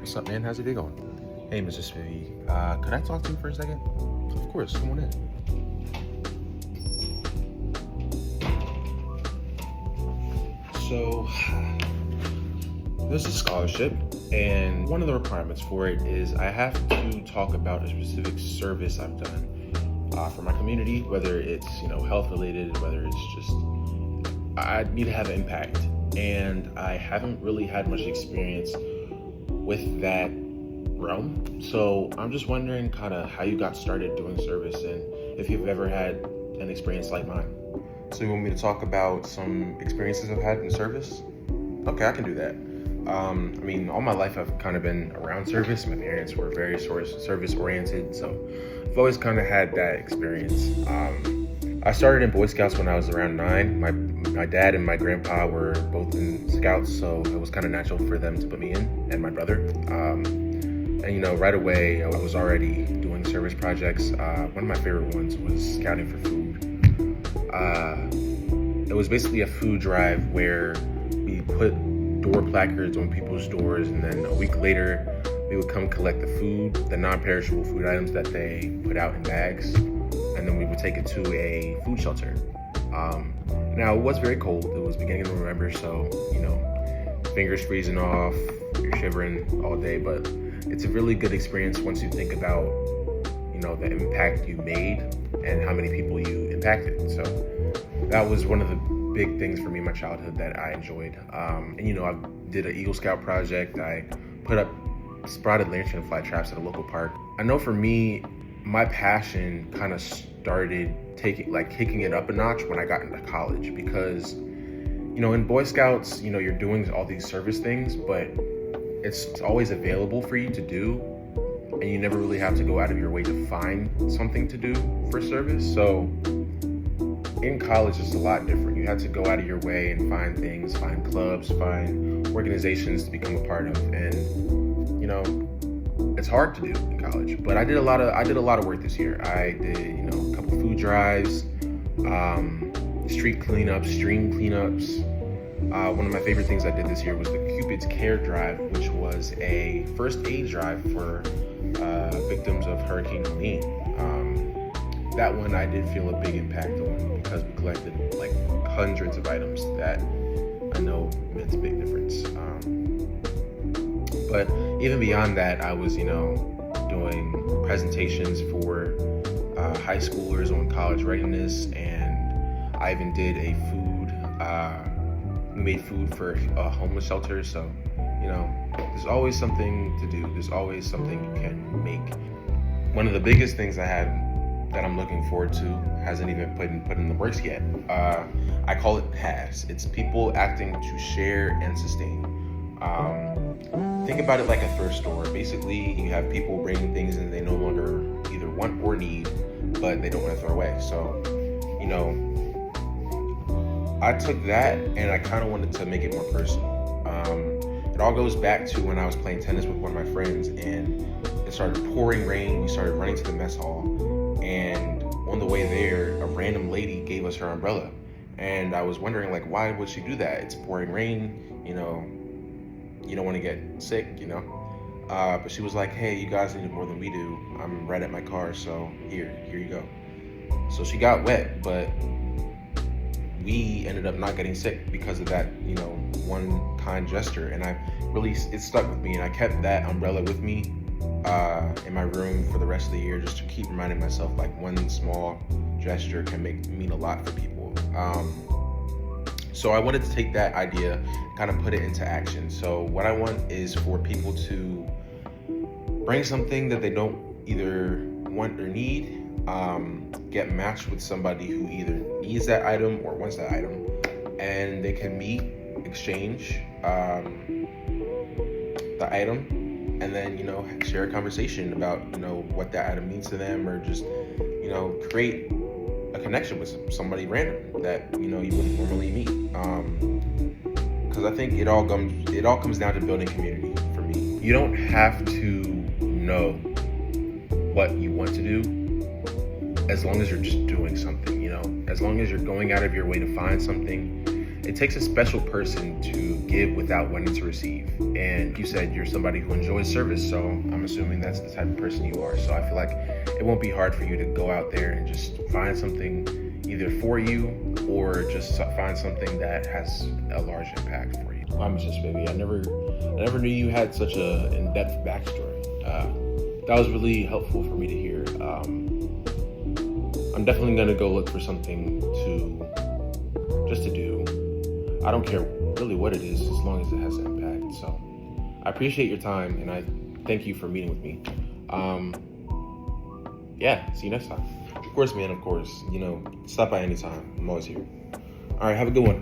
What's up, man? How's your day going? Hey, Mr. Spivey. Could I talk to you for a second? Of course, come on in. So, there's a scholarship, and one of the requirements for it is I have to talk about a specific service I've done for my community, whether it's, health related, whether it's just, I need to have an impact. And I haven't really had much experience with that realm. So I'm just wondering kind of how you got started doing service and if you've ever had an experience like mine. So you want me to talk about some experiences I've had in service? Okay, I can do that. All my life I've kind of been around service. My parents were very service oriented, so I've always kind of had that experience. I started in Boy Scouts when I was around 9. My dad and my grandpa were both in Scouts, so it was kind of natural for them to put me in, and my brother. Right away, I was already doing service projects. One of my favorite ones was scouting for food. It was basically a food drive where we put door placards on people's doors, and then a week later, we would come collect the food, the non-perishable food items that they put out in bags, and then we would take it to a food shelter. Now, it was very cold. It was beginning of November, so, fingers freezing off, you're shivering all day, but it's a really good experience once you think about, the impact you made and how many people you impacted. So that was one of the big things for me in my childhood that I enjoyed. I did an Eagle Scout project. I put up spotted lanternfly traps at a local park. I know for me, my passion kind of started kicking it up a notch when I got into college because, in Boy Scouts, you're doing all these service things, but it's always available for you to do, and you never really have to go out of your way to find something to do for service. So in college, it's a lot different. You have to go out of your way and find things, find clubs, find organizations to become a part of, and it's hard to do in college. But I did a lot of work this year. I did a couple food drives, street cleanups, stream cleanups. One of my favorite things I did this year was the Cupid's Care Drive, which was a first aid drive for victims of Hurricane Helene. That one I did feel a big impact on because we collected hundreds of items that I know meant a big difference. But even beyond that, I was, doing presentations for high schoolers on college readiness, and I even did we made food for a homeless shelter. So, there's always something to do. There's always something you can make. One of the biggest things I had that I'm looking forward to hasn't even put in the works yet. I call it PASS. It's people acting to share and sustain. Think about it like a thrift store. Basically, you have people bringing things in they no longer either want or need, but they don't want to throw away. So, I took that and I kind of wanted to make it more personal. It all goes back to when I was playing tennis with one of my friends, and it started pouring rain. We started running to the mess hall, and on the way there, a random lady gave us her umbrella. And I was wondering, why would she do that? It's pouring rain, you don't want to get sick, but she was like, hey, you guys need it more than we do. I'm right at my car, so here you go. So she got wet, but we ended up not getting sick because of that, one kind gesture. And it stuck with me, and I kept that umbrella with me in my room for the rest of the year, just to keep reminding myself one small gesture can mean a lot for people. So I wanted to take that idea, kind of put it into action. So what I want is for people to bring something that they don't either want or need, get matched with somebody who either needs that item or wants that item, and they can meet, exchange the item, and then share a conversation about what that item means to them, or just create a connection with somebody random that you wouldn't normally meet. Because I think it all comes down to building community for me. You don't have to know what you want to do, as long as you're just doing something. As long as you're going out of your way to find something. it takes a special person to give without wanting to receive. And you said you're somebody who enjoys service, so I'm assuming that's the type of person you are. So I feel like it won't be hard for you to go out there and just find something either for you or just find something that has a large impact for you. I'm just baby. I never knew you had such a in-depth backstory. That was really helpful for me to hear. I'm definitely gonna go look for something to do. I don't care really what it is, as long as it has an impact. So I appreciate your time, and I thank you for meeting with me. Yeah, see you next time. Of course, man, of course. Stop by anytime. I'm always here. All right, have a good one.